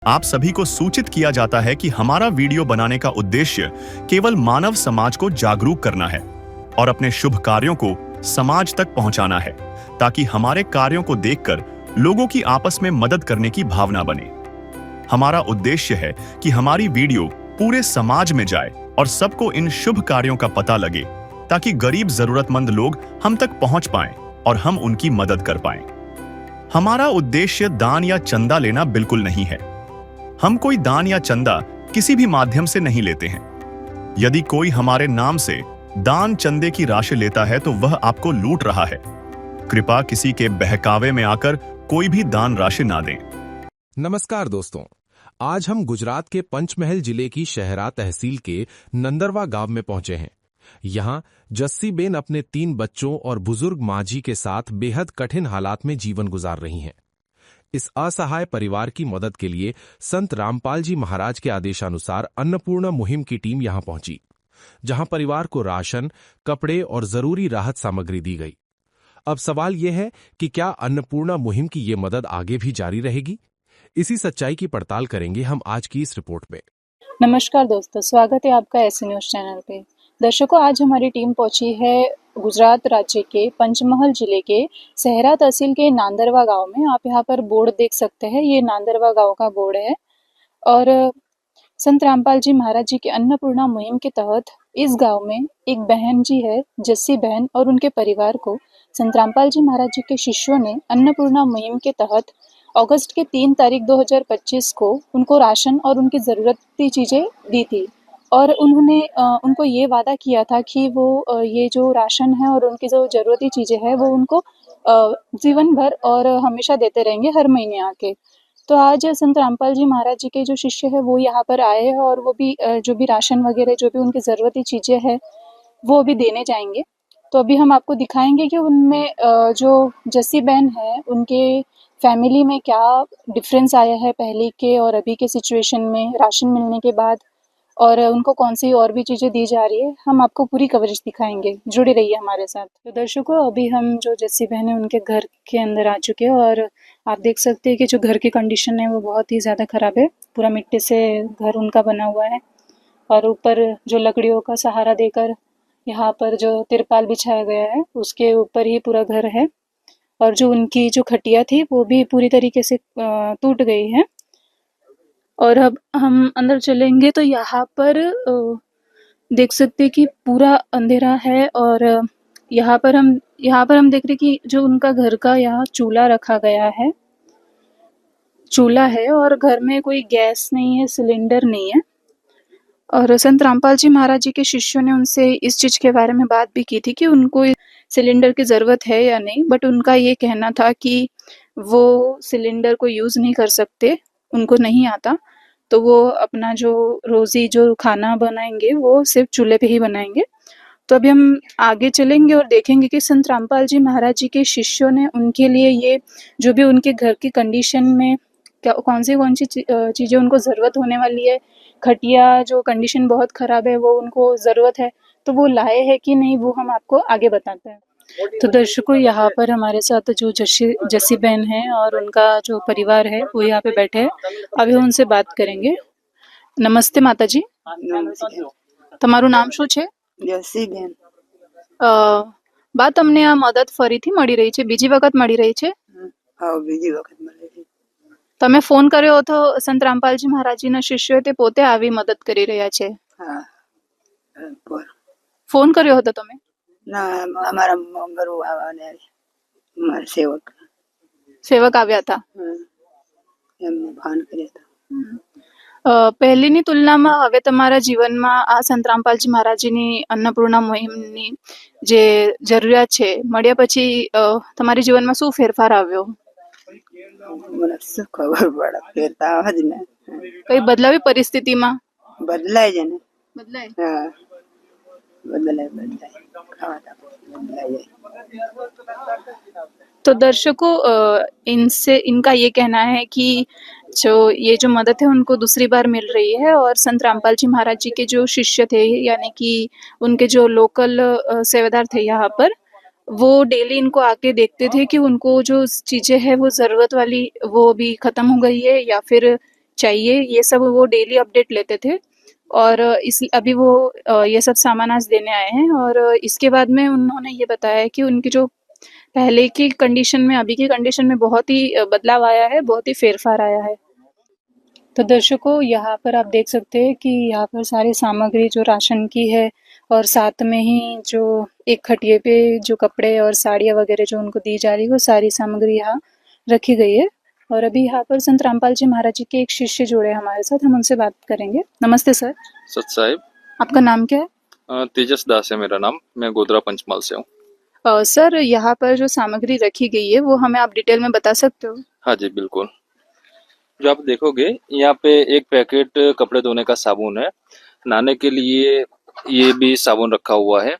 आप सभी को सूचित किया जाता है कि हमारा वीडियो बनाने का उद्देश्य केवल मानव समाज को जागरूक करना है और अपने शुभ कार्यों को समाज तक पहुंचाना है, ताकि हमारे कार्यों को देखकर लोगों की आपस में मदद करने की भावना बने। हमारा उद्देश्य है कि हमारी वीडियो पूरे समाज में जाए और सबको इन शुभ कार्यों का पता लगे, ताकि गरीब जरूरतमंद लोग हम तक पहुंच पाएं और हम उनकी मदद कर पाएं। हमारा उद्देश्य दान या चंदा लेना बिल्कुल नहीं है। हम कोई दान या चंदा किसी भी माध्यम से नहीं लेते हैं। यदि कोई हमारे नाम से दान चंदे की राशि लेता है तो वह आपको लूट रहा है। कृपया किसी के बहकावे में आकर कोई भी दान राशि ना दें। नमस्कार दोस्तों, आज हम गुजरात के पंचमहल जिले की शहरा तहसील के नंदरवा गांव में पहुंचे हैं। यहाँ जस्सीबेन अपने 3 बच्चों और बुजुर्ग माँ जी के साथ बेहद कठिन हालात में जीवन गुजार रही हैं। इस असहाय परिवार की मदद के लिए संत रामपाल जी महाराज के आदेशानुसार अन्नपूर्णा मुहिम की टीम यहाँ पहुंची, जहां परिवार को राशन, कपड़े और जरूरी राहत सामग्री दी गई। अब सवाल यह है कि क्या अन्नपूर्णा मुहिम की ये मदद आगे भी जारी रहेगी? इसी सच्चाई की पड़ताल करेंगे हम आज की इस रिपोर्ट में। नमस्कार दोस्तों, स्वागत है आपका ऐसे न्यूज चैनल पे। दर्शकों, आज हमारी टीम पहुंची है गुजरात राज्य के पंचमहल जिले के शहरा तहसील के नांदरवा गांव में। आप यहां पर बोर्ड देख सकते हैं, ये नांदरवा गांव का बोर्ड है। और संत रामपाल जी महाराज जी के अन्नपूर्णा मुहिम के तहत इस गांव में एक बहन जी है, जस्सी बहन, और उनके परिवार को संत रामपाल जी महाराज जी के शिष्यों ने अन्नपूर्णा मुहिम के तहत अगस्त के 3 तारीख 2025 को उनको राशन और उनकी ज़रूरती चीज़ें दी थी। और उन्होंने उनको ये वादा किया था कि वो ये जो राशन है और उनकी जो ज़रूरती चीज़ें हैं वो उनको जीवन भर और हमेशा देते रहेंगे, हर महीने आके। तो आज संत रामपाल जी महाराज जी के जो शिष्य है वो यहाँ पर आए हैं और वो भी जो भी राशन वगैरह जो भी उनकी ज़रूरती चीज़ें हैं वो भी देने जाएंगे। तो अभी हम आपको दिखाएंगे कि उनमें जो जस्सी बहन है उनके फैमिली में क्या डिफरेंस आया है पहले के और अभी के सिचुएशन में राशन मिलने के बाद, और उनको कौन सी और भी चीज़ें दी जा रही है। हम आपको पूरी कवरेज दिखाएंगे, जुड़े रहिए हमारे साथ। तो दर्शकों, अभी हम जो जस्सी बहन है उनके घर के अंदर आ चुके हैं और आप देख सकते हैं कि जो घर की कंडीशन है वो बहुत ही ज़्यादा ख़राब है। पूरा मिट्टी से घर उनका बना हुआ है और ऊपर जो लकड़ियों का सहारा देकर यहाँ पर जो तिरपाल बिछाया गया है उसके ऊपर ही पूरा घर है। और जो उनकी जो खटिया थी वो भी पूरी तरीके से टूट गई है। और अब हम अंदर चलेंगे तो यहाँ पर देख सकते हैं कि पूरा अंधेरा है। और यहाँ पर हम देख रहे हैं कि जो उनका घर का यहाँ चूल्हा रखा गया है, चूल्हा है और घर में कोई गैस नहीं है, सिलेंडर नहीं है। और संत रामपाल जी महाराज जी के शिष्यों ने उनसे इस चीज़ के बारे में बात भी की थी कि उनको सिलेंडर की ज़रूरत है या नहीं, बट उनका ये कहना था कि वो सिलेंडर को यूज़ नहीं कर सकते, उनको नहीं आता। तो वो अपना जो रोज़ी जो खाना बनाएंगे वो सिर्फ चूल्हे पे ही बनाएंगे। तो अभी हम आगे चलेंगे और देखेंगे कि संत रामपाल जी महाराज जी के शिष्यों ने उनके लिए ये जो भी उनके घर की कंडीशन में क्या कौन सी चीज़ें उनको ज़रूरत होने वाली है, खटिया जो कंडीशन बहुत ख़राब है वो उनको ज़रूरत है, तो वो लाए हैं कि नहीं वो हम आपको आगे बताते हैं। तो दर्शकों, यहाँ पर हमारे साथ जो जस्सी बहन है और उनका जो परिवार है वो यहाँ पे बैठे हैं। अभी हम उनसे बात करेंगे। नमस्ते माताजी, તમારું નામ શું છે? જસીબેન। બા, તમને આ મદદ ફરીથી મળી રહી છે? બીજી વખત મળી રહી છે? હા, બીજી વખત મળે છે। તમે ફોન કર્યો હતો સંત રામપાલજી મહારાજજીના શિષ્યો તે પોતે આવી મદદ કરી રહ્યા છે? હા, ફોન કર્યો હતો તમે? ના, અમારા ગુરુ આવવાને અમારા સેવક આવ્યા હતા, એમને ફોન કર્યો હતો। પહેલીની તુલનામાં હવે તમારા જીવનમાં આ સંત રામપાલજી મહારાજજીની अन्नपूर्णा મુહિમની જે જરૂરિયાત છે મળ્યા પછી તમારી જીવનમાં શું ફેરફાર આવ્યો? મને શું ખબર પડે, ફેરતા આવે જ ને, કઈ બદલાવી પરિસ્થિતિમાં? બદલાય છે ને, બદલાય। હા, બદલાય ખાવા બદલાય જાય। तो दर्शकों, इनका ये कहना है कि जो ये जो मदद है उनको दूसरी बार मिल रही है। और संत रामपाल जी महाराज जी के जो शिष्य थे, यानी कि उनके जो लोकल सेवादार थे यहाँ पर, वो डेली इनको आके देखते थे कि उनको जो चीज़ें हैं वो ज़रूरत वाली वो भी ख़त्म हो गई है या फिर चाहिए, ये सब वो डेली अपडेट लेते थे। और इस अभी वो ये सब सामान आज देने आए हैं। और इसके बाद में उन्होंने ये बताया कि उनकी जो पहले की कंडीशन में अभी की कंडीशन में बहुत ही बदलाव आया है, बहुत ही फेरफार आया है। तो दर्शकों, यहाँ पर आप देख सकते हैं कि यहाँ पर सारी सामग्री जो राशन की है, और साथ में ही जो एक खटिये पे जो कपड़े और साड़ियाँ वगैरह जो उनको दी जा रही है, वो सारी सामग्री यहाँ रखी गई है। और अभी यहाँ पर संत रामपाल जी महाराज जी के एक शिष्य जुड़े हैं हमारे साथ, हम उनसे बात करेंगे। नमस्ते सर। सत साहिब। आपका नाम क्या है? तेजस दास है मेरा नाम। मैं गोधरा पंचमहल से हूँ। सर, यहाँ पर जो सामग्री रखी गई है वो हमें आप डिटेल में बता सकते हो? हाँ जी बिल्कुल। जो आप देखोगे यहाँ पे एक पैकेट कपड़े धोने का साबुन है, नहाने के लिए ये भी साबुन रखा हुआ है।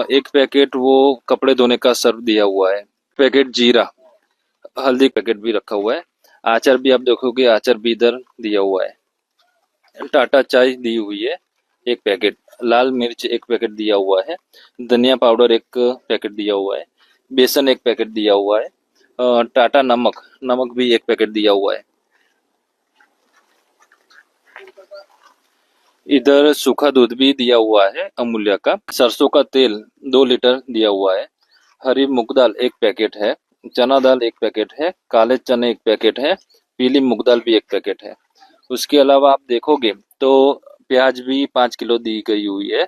एक पैकेट वो कपड़े धोने का सर्फ दिया हुआ है, पैकेट जीरा हल्दी पैकेट भी रखा हुआ है। आचार भी आप देखोगे, आचार भी इधर दिया हुआ है। टाटा चाय दी हुई है एक पैकेट, लाल मिर्च एक पैकेट दिया हुआ है, धनिया पाउडर एक पैकेट दिया हुआ है, बेसन एक पैकेट दिया हुआ है, टाटा नमक भी एक पैकेट दिया हुआ है। इधर सूखा दूध भी दिया हुआ है अमूल्य का, सरसों का तेल 2 लीटर दिया हुआ है, हरी मूंग दाल एक पैकेट है, चना दाल एक पैकेट है, काले चने एक पैकेट है, पीली मूंग दाल भी एक पैकेट है। उसके अलावा आप देखोगे तो प्याज भी 5 किलो दी गई हुई है,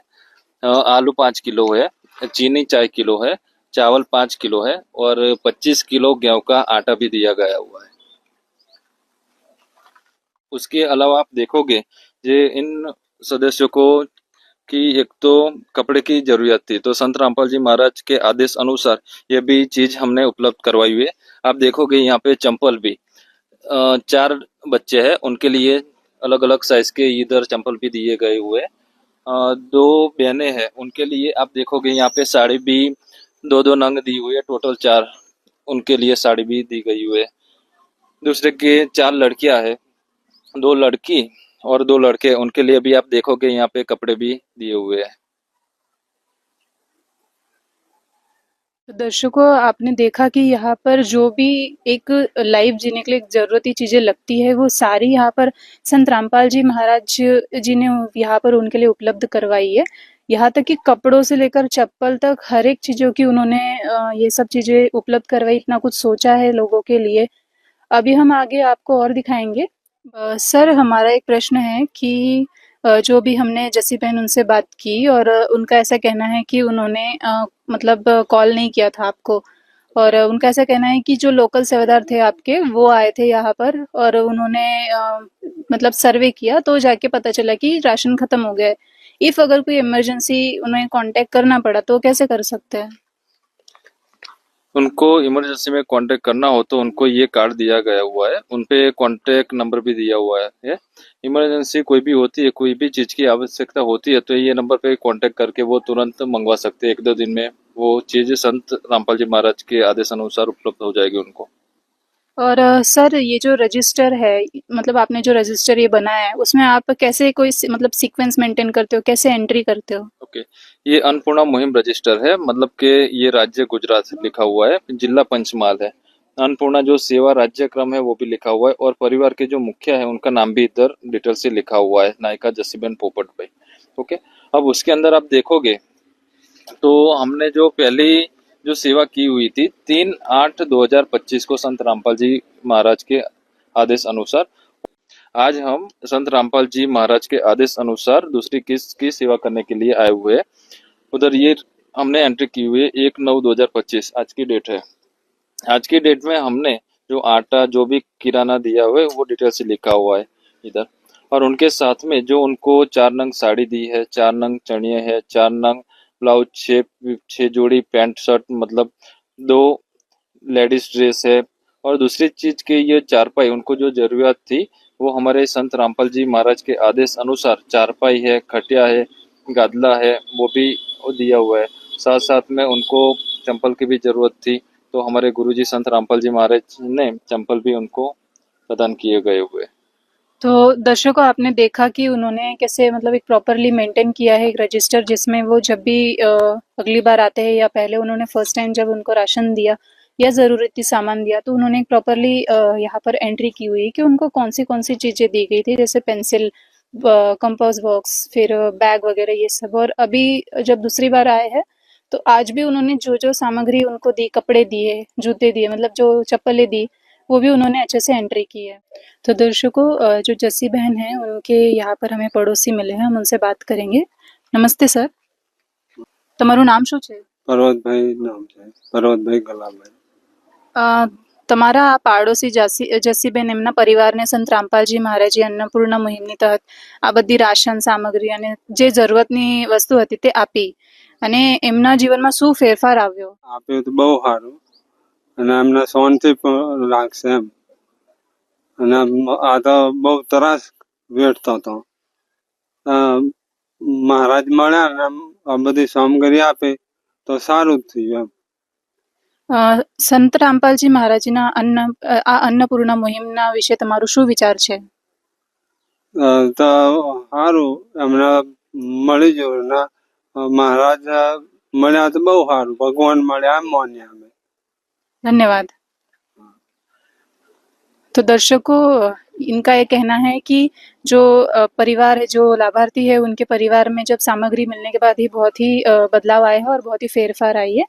आलू 5 किलो है, चीनी 4 किलो है, चावल 5 किलो है और 25 किलो गेहूं का आटा भी दिया गया हुआ है। उसके अलावा आप देखोगे ये इन सदस्यों को कि एक तो कपड़े की जरूरत थी, तो संत रामपाल जी महाराज के आदेश अनुसार ये भी चीज हमने उपलब्ध करवाई हुई है। आप देखोगे यहाँ पे चंपल भी 4 बच्चे हैं, उनके लिए अलग अलग साइज के इधर चंपल भी दिए गए हुए। 2 बहनें हैं, उनके लिए आप देखोगे यहाँ पे साड़ी भी 2-2 नंग दी हुई है, टोटल 4 उनके लिए साड़ी भी दी गई हुई है। दूसरे के 4 लड़कियां हैं, 2 लड़की और 2 लड़के, उनके लिए भी आप देखोगे यहाँ पे कपड़े भी दिए हुए हैं। तो दर्शकों, आपने देखा कि यहाँ पर जो भी एक लाइफ जीने के लिए ज़रूरती चीज़ें लगती है, वो सारी यहाँ पर संत रामपाल जी महाराज जी ने यहाँ पर उनके लिए उपलब्ध करवाई है। यहाँ तक कि कपड़ों से लेकर चप्पल तक हर एक चीज़ों की उन्होंने ये सब चीज़ें उपलब्ध करवाई, इतना कुछ सोचा है लोगों के लिए। अभी हम आगे आपको और दिखाएंगे। सर, हमारा एक प्रश्न है कि जो भी हमने जस्सी बहन उनसे बात की, और उनका ऐसा कहना है कि उन्होंने मतलब कॉल नहीं किया था आपको, और उनका ऐसा कहना है कि जो लोकल सेवादार थे आपके, वो आए थे यहाँ पर और उन्होंने मतलब सर्वे किया, तो जाके पता चला कि राशन खत्म हो गया है। इफ अगर कोई इमरजेंसी उन्हें कांटेक्ट करना पड़ा तो कैसे कर सकते हैं? उनको इमरजेंसी में कांटेक्ट करना हो तो उनको ये कार्ड दिया गया हुआ है, उनपे कांटेक्ट नंबर भी दिया हुआ है। इमरजेंसी कोई भी होती है, कोई भी चीज की आवश्यकता होती है, तो ये नंबर पे कांटेक्ट करके वो तुरंत मंगवा सकते हैं। 1-2 दिन में वो चीज संत रामपाल जी महाराज के आदेश अनुसार उपलब्ध हो जाएगी उनको। और सर, ये जो रजिस्टर है, मतलब आपने जो रजिस्टर ये बनाया है, उसमें आप कैसे कोई मतलब सीक्वेंस मेंटेन करते हो, कैसे एंट्री करते हो? ओके, ये अन्नपूर्णा मुहिम रजिस्टर है, मतलब कि ये राज्य गुजरात लिखा हुआ है, जिला पंचमहाल है। अन्नपूर्णा जो सेवा राज्य क्रम है वो भी लिखा हुआ है, और परिवार के जो मुखिया है उनका नाम भी इधर डिटेल से लिखा हुआ है, नायिका जस्सीबेन पोपट भाई। ओके, अब उसके अंदर आप देखोगे तो हमने जो पहली जो सेवा की हुई थी 3/8/2025 को संत रामपाल जी महाराज के आदेश अनुसार, आज हम संत रामपाल जी महाराज के आदेश अनुसार दूसरी किस्त की सेवा करने के लिए आए हुए हैं। उधर ये हमने एंट्री की हुई है 1/9/2025, आज की डेट है। आज की डेट में हमने जो आटा जो भी किराना दिया हुआ है वो डिटेल से लिखा हुआ है इधर, और उनके साथ में जो उनको 4 नंग साड़ी दी है, 4 नंग चणिए है, 4 नंग ब्लाउज, 6 जोड़ी पैंट शर्ट, मतलब 2 लेडीज ड्रेस है, और दूसरी चीज की ये चारपाई उनको जो जरूरत थी वो हमारे संत रामपाल जी महाराज के आदेश अनुसार चारपाई है, खटिया है, गादला है, वो भी दिया हुआ है। साथ साथ में उनको चंपल की भी जरूरत थी, तो हमारे गुरुजी संत रामपाल जी महाराज ने चंपल भी उनको प्रदान किए गए हुए। तो दर्शकों, आपने देखा कि उन्होंने कैसे मतलब एक प्रॉपरली मेंटेन किया है एक रजिस्टर, जिसमें वो जब भी अगली बार आते हैं या पहले उन्होंने फर्स्ट टाइम जब उनको राशन दिया या ज़रूरती सामान दिया, तो उन्होंने प्रॉपरली यहाँ पर एंट्री की हुई है कि उनको कौन सी चीज़ें दी गई थी, जैसे पेंसिल, कंपास बॉक्स, फिर बैग वगैरह ये सब। और अभी जब दूसरी बार आए हैं तो आज भी उन्होंने जो जो सामग्री उनको दी, कपड़े दिए, जूते दिए, मतलब जो चप्पलें दी, वो भी उन्होंने अच्छे से एंट्री की है। तो दर्शकों, जो जस्सी बहन है उनके यहाँ पर हमें पड़ोसी मिले हैं, हम उनसे बात करेंगे। नमस्ते सर, તમારું નામ શું છે? પર્વતભાઈ નામ છે, પર્વતભાઈ ગલાભાઈ. તમારા આ પાડોશી જસીબેન એમના પરિવારને સંત રામપાલજી મહારાજે અન્નપૂર્ણા મુહિમની તહત આ બધી રાશન સામગ્રી અને જે જરૂરતની વસ્તુ હતી તે આપી અને એમના જીવનમાં શું ફેરફાર આવ્યો? આપ્યું તો બહુ સારું અને એમને શાંતિ પણ લાગશે એમ. અને આ તો બહુ ત્રાસ વેઠતો હતો. મહારાજ મળ્યા ને આ બધી સામગ્રી આપે તો સારું જ થયું એમ. સંત રામપાલજી મહારાજના આ અન્નપૂર્ણા મુહિમના વિશે તમારું શું વિચાર છે? તો સારું એમને મળી ગયું ને મહારાજ મળ્યા તો બહુ સારું. ભગવાન મળ્યા એમ માન્યા અમે. धन्यवाद। तो दर्शकों, इनका ये कहना है कि जो परिवार है, जो लाभार्थी है, उनके परिवार में जब सामग्री मिलने के बाद ही बहुत ही बदलाव आया है और बहुत ही फेरफार आई है।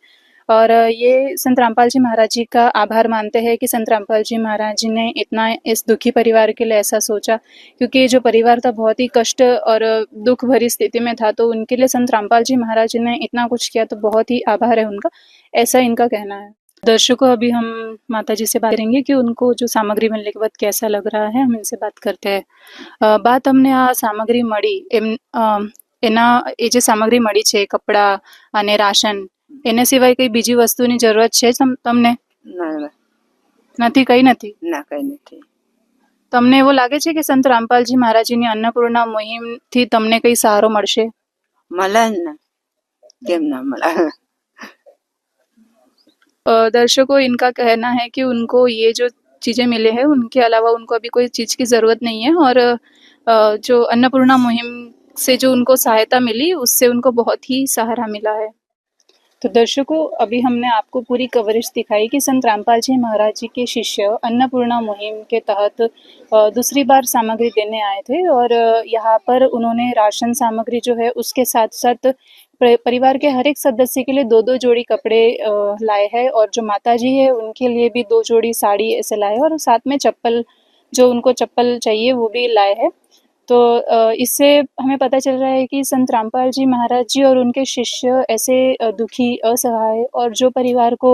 और ये संत रामपाल जी महाराज जी का आभार मानते हैं कि संत रामपाल जी महाराज जी ने इतना इस दुखी परिवार के लिए ऐसा सोचा, क्योंकि जो परिवार था बहुत ही कष्ट और दुख भरी स्थिति में था, तो उनके लिए संत रामपाल जी महाराज जी ने इतना कुछ किया, तो बहुत ही आभार है उनका, ऐसा इनका कहना है। दर्शकों, अभी हम माता जी से बात करेंगे कि उनको जो सामग्री मिलने के बाद कैसा लग रहा है, हम इनसे बात करते हैं। बात हमने आ सामग्री मળી એના એ જે સામગ્રી મળી છે, કપડા અને રાશન, એને સિવાય કઈ બીજી વસ્તુની જરૂરત છે તમને? ના નથી, કઈ નથી. ના કઈ નથી. તમને એવું લાગે છે કે સંત રામપાલજી મહારાજની અન્નપૂર્ણા મુહિમથી તમને કઈ સહારો મળશે? મળે જ ને, કેમ ના મળે? दर्शकों, इनका कहना है कि उनको ये जो चीज़ें मिले हैं उनके अलावा उनको अभी कोई चीज़ की ज़रूरत नहीं है, और जो अन्नपूर्णा मुहिम से जो उनको सहायता मिली उससे उनको बहुत ही सहारा मिला है। तो दर्शकों, अभी हमने आपको पूरी कवरेज दिखाई कि संत रामपाल जी महाराज जी के शिष्य अन्नपूर्णा मुहिम के तहत दूसरी बार सामग्री देने आए थे, और यहाँ पर उन्होंने राशन सामग्री जो है उसके साथ साथ परिवार के हर एक सदस्य के लिए 2-2 जोड़ी कपड़े लाए हैं, और जो माता जी है उनके लिए भी 2 जोड़ी साड़ी ऐसे लाए हैं, और साथ में चप्पल, जो उनको चप्पल चाहिए वो भी लाए हैं। तो इससे हमें पता चल रहा है कि संत रामपाल जी महाराज जी और उनके शिष्य ऐसे दुखी, असहाय और जो परिवार को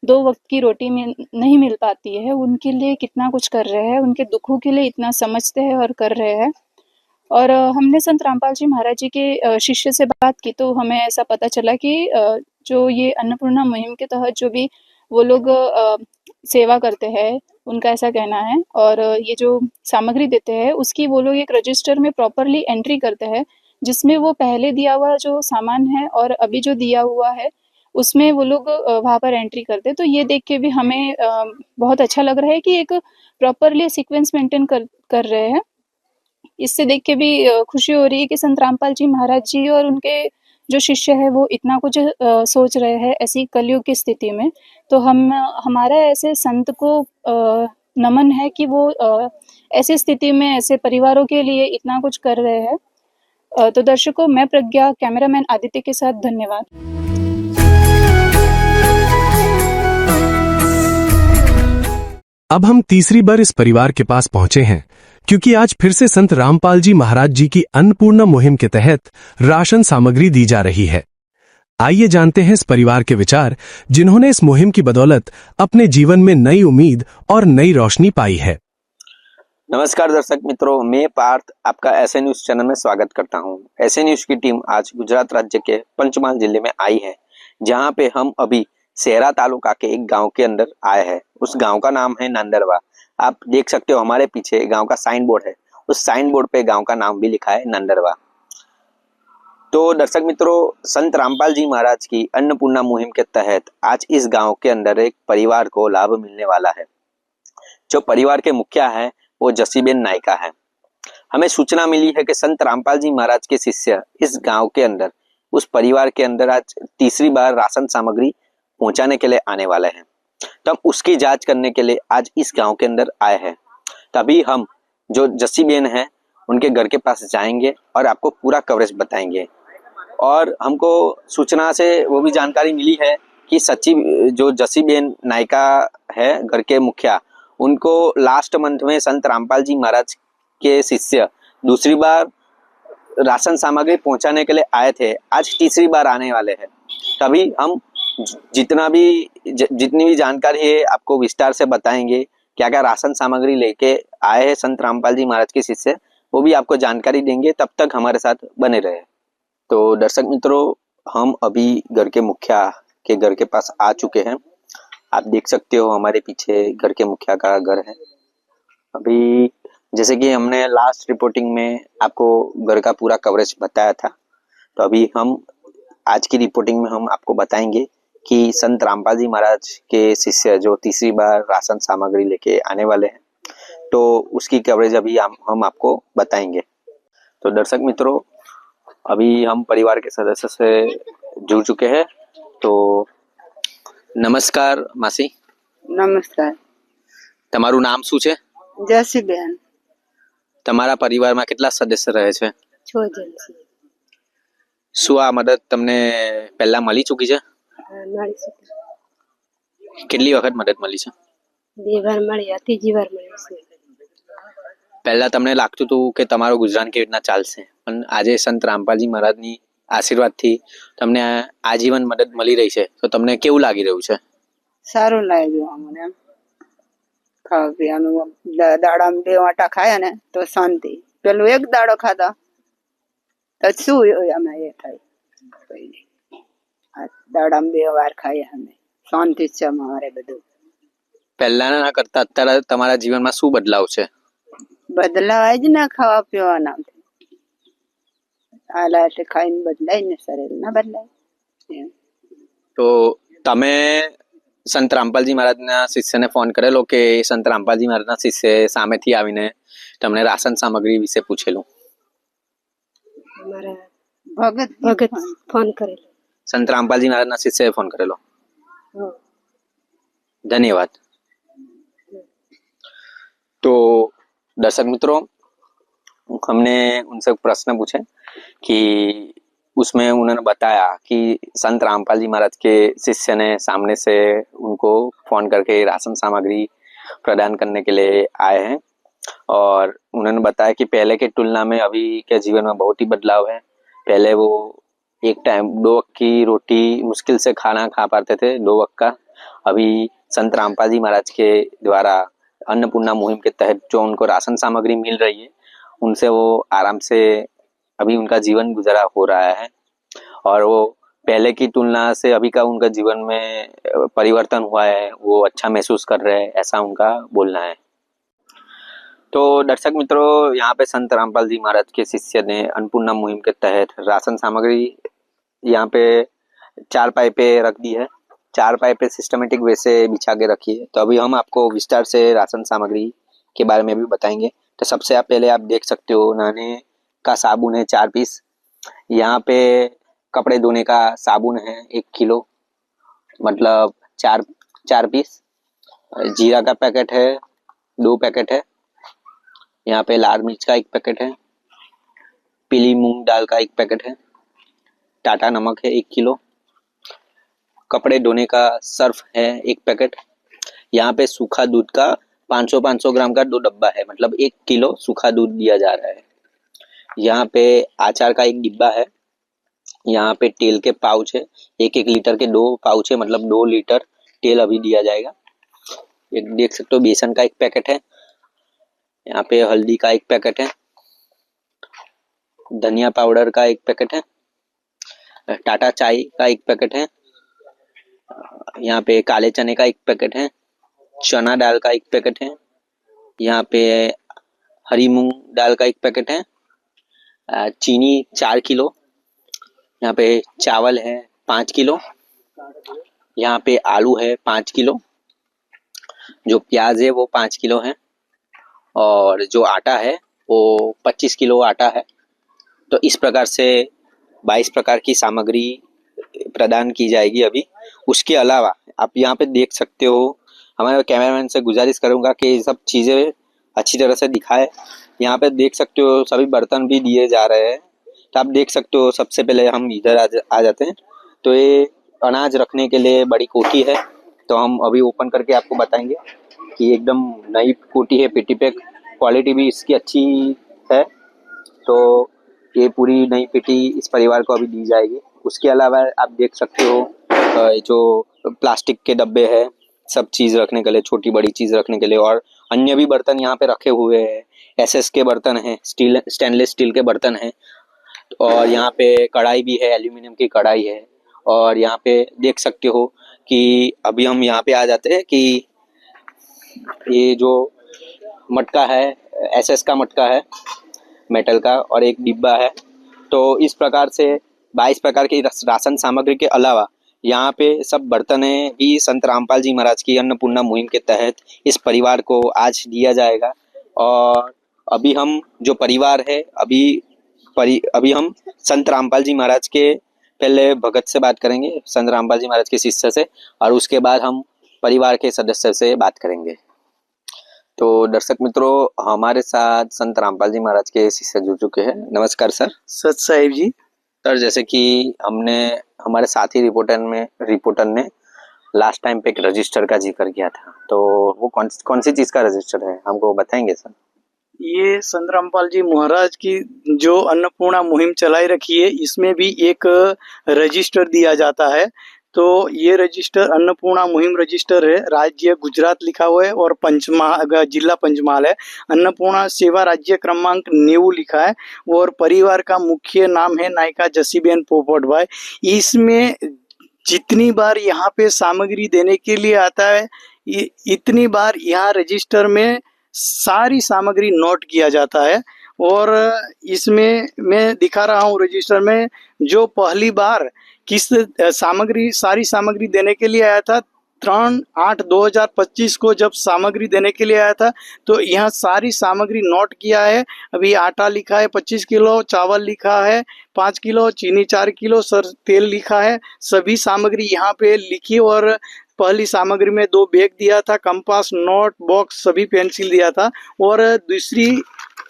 2 वक्त की रोटी नहीं मिल पाती है, उनके लिए कितना कुछ कर रहे हैं, उनके दुखों के लिए इतना समझते हैं और कर रहे हैं। और हमने संत रामपाल जी महाराज जी के शिष्य से बात की, तो हमें ऐसा पता चला कि जो ये अन्नपूर्णा मुहिम के तहत जो भी वो लोग सेवा करते हैं, उनका ऐसा कहना है, और ये जो सामग्री देते हैं उसकी वो लोग एक रजिस्टर में प्रॉपरली एंट्री करते हैं, जिसमें वो पहले दिया हुआ जो सामान है और अभी जो दिया हुआ है उसमें वो लोग वहाँ पर एंट्री करते हैं। तो ये देख के भी हमें बहुत अच्छा लग रहा है कि एक प्रॉपरली सीक्वेंस मेंटेन कर रहे हैं। इससे देख के भी खुशी हो रही है कि संत रामपाल जी महाराज जी और उनके जो शिष्य है वो इतना कुछ सोच रहे हैं ऐसी कलयुग की स्थिति में। तो हमारा ऐसे संत को नमन है कि वो ऐसी स्थिति में ऐसे परिवारों के लिए इतना कुछ कर रहे हैं। तो दर्शकों, मैं प्रज्ञा, कैमरामैन आदित्य के साथ, धन्यवाद। अब हम तीसरी बार इस परिवार के पास पहुंचे हैं, क्योंकि आज फिर से संत रामपाल जी महाराज जी की अन्नपूर्णा मुहिम के तहत राशन सामग्री दी जा रही है। आइए जानते हैं इस परिवार के विचार, जिन्होंने इस मुहिम की बदौलत अपने जीवन में नई उम्मीद और नई रोशनी पाई है। नमस्कार दर्शक मित्रों, मैं पार्थ आपका ऐसे न्यूज चैनल में स्वागत करता हूं। ऐसे न्यूज की टीम आज गुजरात राज्य के पंचमहाल जिले में आई है, जहां पे हम अभी शहरा तालुका के एक गांव के अंदर आए हैं। उस गांव का नाम है नंदरवा। आप देख सकते हो हमारे पीछे गांव का साइन बोर्ड है, उस साइन बोर्ड पे गांव का नाम भी लिखा है नंदरवा। तो दर्शक मित्रों, संत रामपाल जी महाराज की अन्नपूर्णा मुहिम के तहत आज इस गांव के अंदर एक परिवार को लाभ मिलने वाला है। जो परिवार के मुखिया है वो जसीबेन नायका है। हमें सूचना मिली है कि संत रामपाल जी महाराज के शिष्य इस गांव के अंदर, उस परिवार के अंदर आज तीसरी बार राशन सामग्री पहुंचाने के लिए आने वाले हैं। तो हम उसकी जांच करने के लिए आज इस गांव के अंदर आए हैं। तभी हम जो जस्सी बेन है उनके घर के पास जाएंगे और आपको पूरा कवरेज बताएंगे। और हमको सूचना से वो भी जानकारी मिली है कि सच्ची जो जस्सी बेन नायका है घर के मुखिया, उनको लास्ट मंथ में संत रामपाल जी महाराज के शिष्य दूसरी बार राशन सामग्री पहुंचाने के लिए आए थे, आज तीसरी बार आने वाले हैं। तभी हम जितनी भी जानकारी है आपको विस्तार से बताएंगे। क्या क्या राशन सामग्री लेके आए हैं संत रामपाल जी महाराज के शिष्य, वो भी आपको जानकारी देंगे। तब तक हमारे साथ बने रहे। तो दर्शक मित्रों, हम अभी घर के मुखिया के घर के पास आ चुके हैं। आप देख सकते हो हमारे पीछे घर के मुखिया का घर है। अभी जैसे कि हमने लास्ट रिपोर्टिंग में आपको घर का पूरा कवरेज बताया था, तो अभी हम आज की रिपोर्टिंग में हम आपको बताएंगे कि संत रामपाल जी महाराज के शिष्य जो तीसरी बार राशन सामग्री लेके आने वाले हैं, तो उसकी कवरेज अभी हम आपको बताएंगे। तो दर्शक मित्रों, अभी हम परिवार के सदस्य से जुड़ चुके हैं। तो नमस्कार मासी, नमस्कार। તમારું નામ શું છે? જસી બેન તમારા પરિવારમાં કેટલા સદસ્ય રહે છે? 6 જણ છે. શું આ મદદ તમને પહેલા મળી ચૂકી છે? મળી શકે. કેટલી વખત મદદ મળી છે? 2 વાર મળી, આ ત્રીજી વાર મળી છે. પહેલા તમને લાગતું હતું કે તમારું ગુજરાન કેવી રીતના ચાલશે, પણ આજે સંત રામપાલજી મહારાજની આશીર્વાદથી તમને આજીવન મદદ મળી રહી છે, તો તમને કેવું લાગી રહ્યું છે? સારું લાગ્યું અમને. એમ ખાવા પીવાનું દાડામાં 2 વાટા ખાયા ને તો શાંતિ. પેલું એક દાડો ખાધા તો શું અમે એ થાય. આ દાડામાં 2 વાર ખાયા અમે. શાંતિ છે અમારે બધું. પહેલાના કરતા અત્યારે તમારા જીવનમાં શું બદલાવ છે? બદલાવાય જ ને ખાવા પીવાના. આલા એટલે ખાઈને બદલાય ને, શરીર ના બદલાય. એમ. તો તમે સંત રામપાલજી મહારાજના શિષ્યને ફોન કરેલો કે સંત રામપાલજી મહારાજના શિષ્ય સામેથી આવીને તમને રાશન સામગ્રી વિશે પૂછેલું? મારા ભગત ફોન કરેલો. સંત રામપાલજી મહારાજના શિષ્યએ ફોન કરેલો. હા. धन्यवाद। तो दर्शक मित्रों, हमने उनसे प्रश्न पूछे कि उसमें उन्होंने बताया कि संत रामपाल जी महाराज के शिष्य ने सामने से उनको फोन करके राशन सामग्री प्रदान करने के लिए आए हैं। और उन्होंने बताया कि पहले की तुलना में अभी के जीवन में बहुत ही बदलाव है। पहले वो एक टाइम 2 वक्त की रोटी मुश्किल से खाना खा पाते थे, 2 वक्त का। अभी संत रामपाल जी महाराज के द्वारा अन्नपूर्णा मुहिम के तहत जो उनको राशन सामग्री मिल रही है, उनसे वो आराम से अभी उनका जीवन गुजारा हो रहा है। और वो पहले की तुलना से अभी का उनका जीवन में परिवर्तन हुआ है, वो अच्छा महसूस कर रहे हैं, ऐसा उनका बोलना है। तो दर्शक मित्रों, यहाँ पे संत रामपाल जी महाराज के शिष्य ने अन्नपूर्णा मुहिम के तहत राशन सामग्री यहाँ पे 4 पाइपें रख दी है। 4 पाइपें सिस्टमेटिक वे से बिछा के रखी है। तो अभी हम आपको विस्तार से राशन सामग्री के बारे में भी बताएंगे। तो सबसे आप पहले आप देख सकते हो नहाने का साबुन है 4 पीस। यहाँ पे कपड़े धोने का साबुन है 1 किलो, मतलब 4 पीस। जीरा का पैकेट है 2 पैकेट है। यहाँ पे लाल मिर्च का 1 पैकेट है। पीली मूंग दाल का 1 पैकेट है। टाटा नमक है 1 किलो। कपड़े धोने का सर्फ है 1 पैकेट। यहाँ पे सूखा दूध का 500 ग्राम का 2 डब्बा है, मतलब 1 किलो सूखा दूध दिया जा रहा है। यहाँ पे आचार का 1 डिब्बा है। यहाँ पे तेल के पाउच है 1 लीटर के 2 पाउच है, मतलब 2 लीटर तेल अभी दिया जाएगा। ये देख सकते हो बेसन का 1 पैकेट है। यहाँ पे हल्दी का 1 पैकेट है। धनिया पाउडर का 1 पैकेट है। टाटा चाय का 1 पैकेट है। यहाँ पे काले चने का 1 पैकेट है। चना दाल का 1 पैकेट है। यहाँ पे हरी मूंग दाल का 1 पैकेट है। चीनी 4 किलो। यहाँ पे चावल है 5 किलो। यहाँ पे आलू है 5 किलो। जो प्याज है वो 5 किलो है। और जो आटा है वो 25 किलो आटा है। तो इस प्रकार से 22 प्रकार की सामग्री प्रदान की जाएगी अभी। उसके अलावा आप यहाँ पे देख सकते हो, हमारे कैमरामैन से गुजारिश करूंगा कि ये सब चीज़ें अच्छी तरह से दिखाए। यहाँ पे देख सकते हो सभी बर्तन भी दिए जा रहे हैं। तो आप देख सकते हो, सबसे पहले हम इधर आ जाते हैं। तो ये अनाज रखने के लिए बड़ी कोठी है, तो हम अभी ओपन करके आपको बताएंगे कि एकदम नई कोठी है, पेटी पैक, क्वालिटी भी इसकी अच्छी है। तो ये पूरी नई पेटी इस परिवार को अभी दी जाएगी। उसके अलावा आप देख सकते हो जो प्लास्टिक के डब्बे हैं, सब चीज़ रखने के लिए, छोटी बड़ी चीज़ रखने के लिए, और अन्य भी बर्तन यहाँ पे रखे हुए हैं। एसएस के बर्तन हैं, स्टेनलेस स्टील के बर्तन हैं, और यहाँ पे कढ़ाई भी है, एल्यूमिनियम की कढ़ाई है। और यहाँ पे देख सकते हो कि अभी हम यहाँ पे आ जाते हैं कि ये जो मटका है, एसएस का मटका है मेटल का, और एक डिब्बा है। तो इस प्रकार से 22 प्रकार की राशन सामग्री के अलावा यहाँ पे सब बर्तनें भी संत रामपाल जी महाराज की अन्नपूर्णा मुहिम के तहत इस परिवार को आज दिया जाएगा। और अभी हम जो परिवार है, अभी हम संत रामपाल जी महाराज के पहले भगत से बात करेंगे, संत रामपाल जी महाराज के शिष्य से, और उसके बाद हम परिवार के सदस्य से बात करेंगे। तो दर्शक मित्रों, हमारे साथ संत रामपाल जी महाराज के शिष्य जुड़ चुके हैं। नमस्कार सर। सत साहिब जी। सर, जैसे कि हमारे साथी रिपोर्टर ने लास्ट टाइम पे एक रजिस्टर का जिक्र किया था, तो वो कौन सी चीज का रजिस्टर है, हमको बताएंगे सर? ये संत रामपाल जी महाराज की जो अन्नपूर्णा मुहिम चलाई रखी है, इसमें भी एक रजिस्टर दिया जाता है। तो ये रजिस्टर अन्नपूर्णा मुहिम रजिस्टर है, राज्य गुजरात लिखा हुआ है और जिला पंचमहाल है। अन्नपूर्णा सेवा राज्य क्रमांक 90 लिखा है, और परिवार का मुख्य नाम है नायिका जसीबेन पोपटभाई। इसमें जितनी बार यहाँ पे सामग्री देने के लिए आता है, इतनी बार यहाँ रजिस्टर में सारी सामग्री नोट किया जाता है। और इसमें मैं दिखा रहा हूँ रजिस्टर में, जो पहली बार किस सारी सामग्री देने के लिए आया था, 3/8/2025 को जब सामग्री देने के लिए आया था, तो यहाँ सारी सामग्री नोट किया है। अभी आटा लिखा है 25 किलो, चावल लिखा है 5 किलो, चीनी 4 किलो, सर तेल लिखा है। सभी सामग्री यहाँ पे लिखी, और पहली सामग्री में 2 बैग दिया था, कंपास, नोट बॉक्स, सभी पेंसिल दिया था। और दूसरी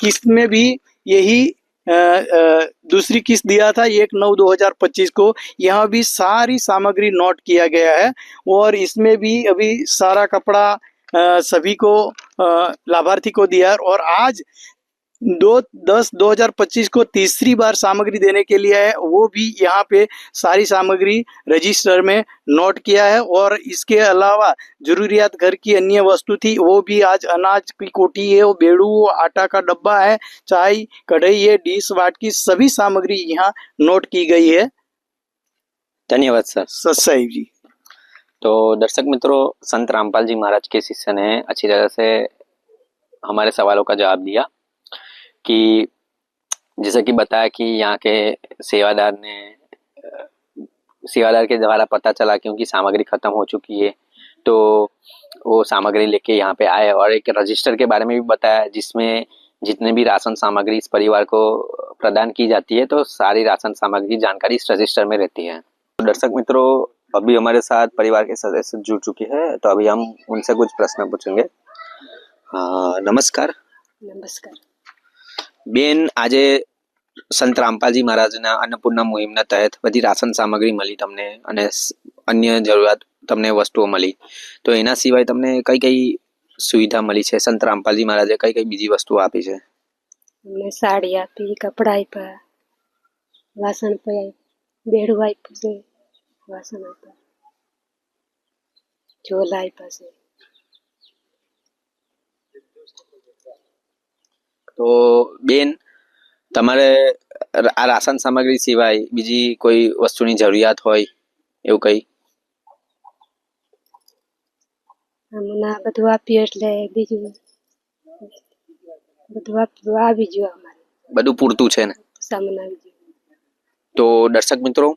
किस्त में भी यही दूसरी किस्त दिया था 1/9/2025 को। यहाँ भी सारी सामग्री नोट किया गया है, और इसमें भी अभी सारा कपड़ा सभी को लाभार्थी को दिया है। और आज 2/10/2025 को तीसरी बार सामग्री देने के लिए है, वो भी यहाँ पे सारी सामग्री रजिस्टर में नोट किया है। और इसके अलावा जरूरियात घर की अन्य वस्तु थी, वो भी आज अनाज की कोठी है, वो बेड़ू, आटा का डब्बा है, चाय कढ़ाई है, डिश वाट की सभी सामग्री यहाँ नोट की गई है। धन्यवाद सर। सत साहिब जी। तो दर्शक मित्रों, संत रामपाल जी महाराज के शिष्य ने अच्छी तरह से हमारे सवालों का जवाब दिया कि जैसे कि बताया कि यहाँ के सेवादार के द्वारा पता चला क्योंकि सामग्री खत्म हो चुकी है, तो वो सामग्री लेके यहाँ पे आए, और एक रजिस्टर के बारे में भी बताया जिसमें जितने भी राशन सामग्री इस परिवार को प्रदान की जाती है, तो सारी राशन सामग्री की जानकारी इस रजिस्टर में रहती है। तो दर्शक मित्रों, अभी हमारे साथ परिवार के सदस्य जुड़ चुके हैं, तो अभी हम उनसे कुछ प्रश्न पूछेंगे। नमस्कार। नमस्कार બેન, આજે સંત રામપાલજી મહારાજના અન્નપૂર્ણા મુહિમના તહેત બધી રાશન સામગ્રી મળી તમને, અને અન્ય જરૂરિયાત તમને વસ્તુઓ મળી, તો એના સિવાય તમને કઈ કઈ સુવિધા મળી છે? સંત રામપાલજી મહારાજે કઈ કઈ બીજી વસ્તુઓ આપી છે? અમને સાડી આપી, કપડા આપ્યા, વાસણ આપ્યા, બેડું આપ્યું છે, વાસણ આપ્યા, ઝોલા આપ્યા છે। તો બેન, તમારે આ રાશન સામગ્રી સિવાય બીજી કોઈ વસ્તુની જરૂરિયાત હોય એવું કઈ? અમને આ બધું આપ્યું એટલે બીજું બધું આવી ગયું, અમારે બધું પૂરતું છે ને? સામાન આવી ગયું। तो दर्शक मित्रों,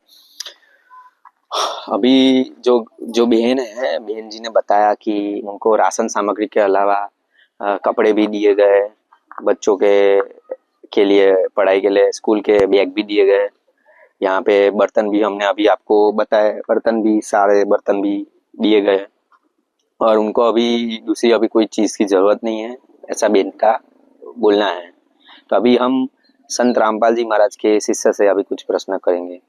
अभी जो बहन है, बहन जी ने बताया कि उनको राशन सामग्री के अलावा कपड़े भी दिए गए, बच्चों के लिए पढ़ाई के लिए स्कूल के बैग भी दिए गए, यहाँ पे बर्तन भी हमने अभी आपको बताया, बर्तन भी सारे बर्तन भी दिए गए और उनको अभी दूसरी अभी कोई चीज़ की ज़रूरत नहीं है, ऐसा बेन का बोलना है। तो अभी हम संत रामपाल जी महाराज के शिष्य से अभी कुछ प्रश्न करेंगे।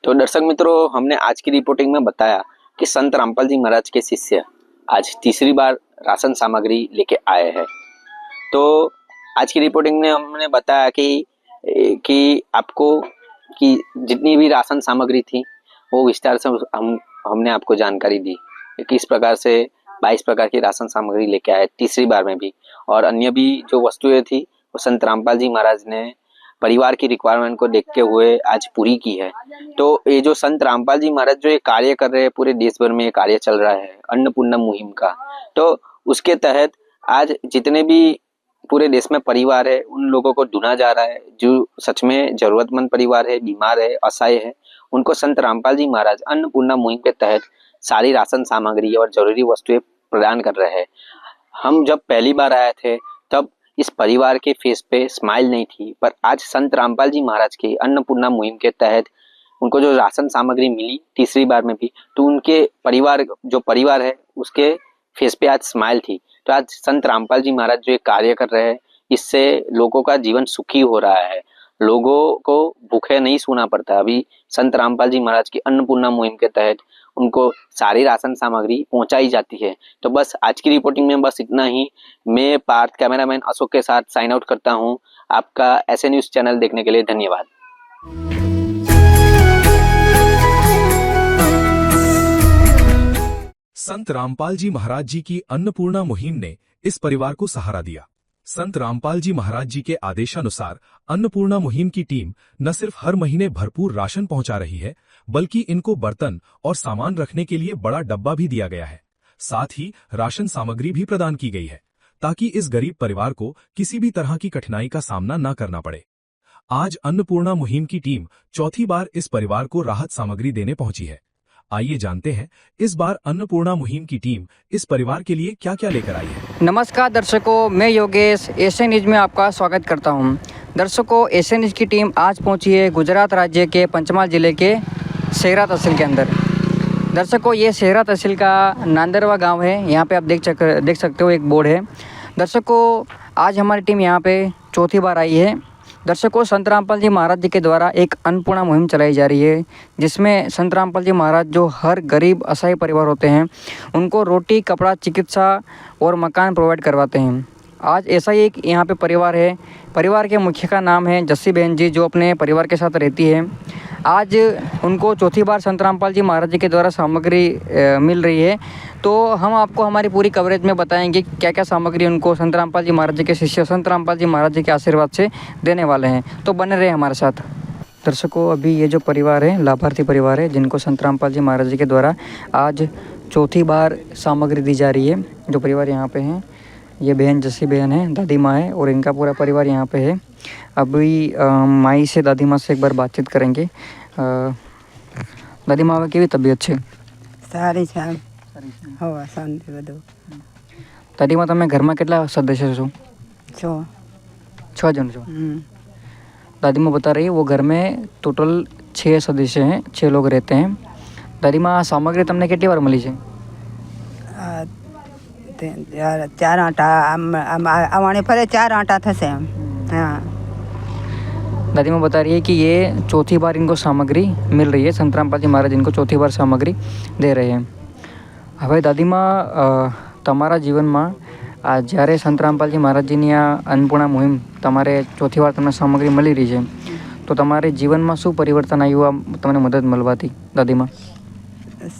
तो दर्शक मित्रों, हमने आज की रिपोर्टिंग में बताया कि संत रामपाल जी महाराज के शिष्य आज तीसरी बार राशन सामग्री लेके आए हैं। तो आज की रिपोर्टिंग में हमने बताया कि आपको कि जितनी भी राशन सामग्री थी वो विस्तार से हमने आपको जानकारी दी। किस प्रकार से 22 प्रकार की राशन सामग्री लेके आए तीसरी बार में भी, और अन्य भी जो वस्तुएं थी वो संत रामपाल जी महाराज ने परिवार की रिक्वायरमेंट को देखते हुए आज पूरी की है। तो ये जो संत रामपाल जी महाराज जो ये कार्य कर रहे हैं, पूरे देश भर में ये कार्य चल रहा है अन्नपूर्णा मुहिम का, तो उसके तहत आज जितने भी पूरे देश में परिवार है उन लोगों को ढूंढा जा रहा है जो सच में जरूरतमंद परिवार है, बीमार है, असहाय है, उनको संत रामपाल जी महाराज अन्नपूर्णा मुहिम के तहत सारी राशन सामग्री और जरूरी वस्तुएं प्रदान कर रहे हैं। हम जब पहली बार आए थे तब इस परिवार के फेस पे स्माइल नहीं थी, पर आज संत रामपाल जी महाराज के अन्नपूर्णा मुहिम के तहत उनको जो राशन सामग्री मिली तीसरी बार में भी, तो उनके परिवार है उसके फेस पे आज स्माइल थी। तो आज संत रामपाल जी महाराज जो एक कार्य कर रहे हैं, इससे लोगों का जीवन सुखी हो रहा है, लोगों को भूखे नहीं सोना पड़ता। अभी संत रामपाल जी महाराज की अन्नपूर्णा मुहिम के तहत उनको सारी राशन सामग्री पहुंचाई जाती है। तो बस आज की रिपोर्टिंग में बस इतना ही। मैं पार्थ कैमरामैन अशोक के साथ साइन आउट करता हूं। आपका ऐसे न्यूज चैनल देखने के लिए धन्यवाद। संत रामपाल जी महाराज जी की अन्नपूर्णा मुहिम ने इस परिवार को सहारा दिया। संत रामपाल जी महाराज जी के आदेशानुसार अन्नपूर्णा मुहिम की टीम न सिर्फ हर महीने भरपूर राशन पहुंचा रही है, बल्कि इनको बर्तन और सामान रखने के लिए बड़ा डब्बा भी दिया गया है। साथ ही राशन सामग्री भी प्रदान की गई है ताकि इस गरीब परिवार को किसी भी तरह की कठिनाई का सामना न करना पड़े। आज अन्नपूर्णा मुहिम की टीम चौथी बार इस परिवार को राहत सामग्री देने पहुंची है। आइए जानते हैं इस बार अन्नपूर्णा मुहिम की टीम इस परिवार के लिए क्या क्या लेकर आई है। नमस्कार दर्शकों, मैं योगेश एशियन न्यूज में आपका स्वागत करता हूं। दर्शकों, एशियन न्यूज की टीम आज पहुंची है गुजरात राज्य के पंचमहाल जिले के शहरा तहसील के अंदर। दर्शकों, ये शहरा तहसील का नांदरवा गांव है। यहाँ पे आप देख सकते हो एक बोर्ड है। दर्शकों, आज हमारी टीम यहाँ पे चौथी बार आई है। दर्शकों, संत रामपाल जी महाराज जी के द्वारा एक अन्नपूर्णा मुहिम चलाई जा रही है, जिसमें संत रामपाल जी महाराज जो हर गरीब असहाय परिवार होते हैं उनको रोटी, कपड़ा, चिकित्सा और मकान प्रोवाइड करवाते हैं। आज ऐसा ही एक यहाँ पे परिवार है। परिवार के मुखिया का नाम है जस्सी बहन जी, जो अपने परिवार के साथ रहती है। आज उनको चौथी बार संत रामपाल जी महाराज जी के द्वारा सामग्री मिल रही है। तो हम आपको हमारी पूरी कवरेज में बताएंगे क्या क्या सामग्री उनको संत रामपाल जी महाराज जी के शिष्य संत रामपाल जी महाराज जी के आशीर्वाद से देने वाले हैं। तो बने रहे हमारे साथ। दर्शकों, अभी ये जो परिवार है लाभार्थी परिवार है, जिनको संत रामपाल जी महाराज जी के द्वारा आज चौथी बार सामग्री दी जा रही है। जो परिवार यहाँ पे हैं, ये बहन जस्सी बहन है, दादी माँ है और इनका पूरा परिवार यहाँ पे है। अभी माई से दादी माँ से एक बार बातचीत करेंगे। दादी माँ की भी तबीयत છે? સારી છે હો શાંતિ બધું। દાદી માં તમે ઘરમાં કેટલા સદસ્ય છો? 6 जन છો। दादी माँ बता रही है वो घर में टोटल 6 सदस्य हैं, 6 लोग रहते हैं। दादी माँ, सामग्री તમને કેટલી વાર મળી છે? 4 આંટા આવાણે ફરે 4 આંટા થશે। हाँ, दादी माँ बता रही है कि ये चौथी बार इनको सामग्री मिल रही है। संत रामपाल जी महाराज इनको चौथी बार सामग्री दे रहे हैं। હવે દાદીમાં તમારા જીવનમાં જ્યારે સંત રામપાલજી મહારાજજીની આ અન્નપૂર્ણા મુહિમ તમારે ચોથી વાર તમને સામગ્રી મળી રહી છે, તો તમારે જીવનમાં શું પરિવર્તન આવ્યું આ તમને મદદ મળવાથી દાદીમાં?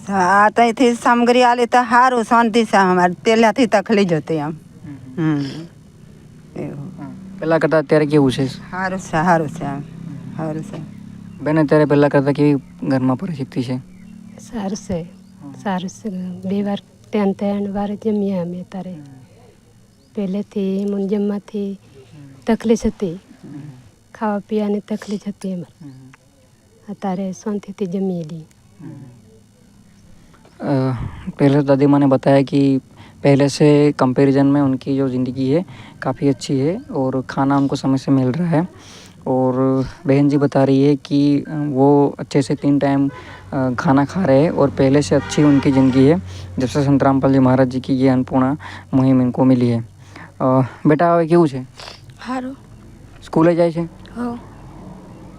ત્યાંથી સામગ્રી આલી તો સારું શાંતિ છે। અમારે પહેલાંથી તકલીફ હતી આમ। પહેલાં કરતાં અત્યારે કેવું છે? સારું છે, સારું છે, સારું છે। બેન, અત્યારે પહેલાં કરતાં કેવી ઘરમાં પરિસ્થિતિ છે? સારું છે, સારું છે। 2 વાર 3 વાર જમ્યા અમે અત્યારે। પહેલેથી મને જમવાથી તકલીફ હતી, ખાવા પીવાની તકલીફ હતી અમારે। અત્યારે શાંતિથી જમી લી। पहले दादी माँ ने बताया कि पहले से कंपैरिजन में उनकी जो ज़िंदगी है काफ़ी अच्छी है और खाना उनको समय से मिल रहा है और बहन जी बता रही है कि वो अच्छे से 3 टाइम खाना खा रहे हैं और पहले से अच्छी उनकी ज़िंदगी है जब से संत रामपाल जी महाराज जी की ये अन्नपूर्णा मुहिम इनको मिली है। बेटा હવે કેવું છે? સારું. સ્કૂલે જાય છે? હો.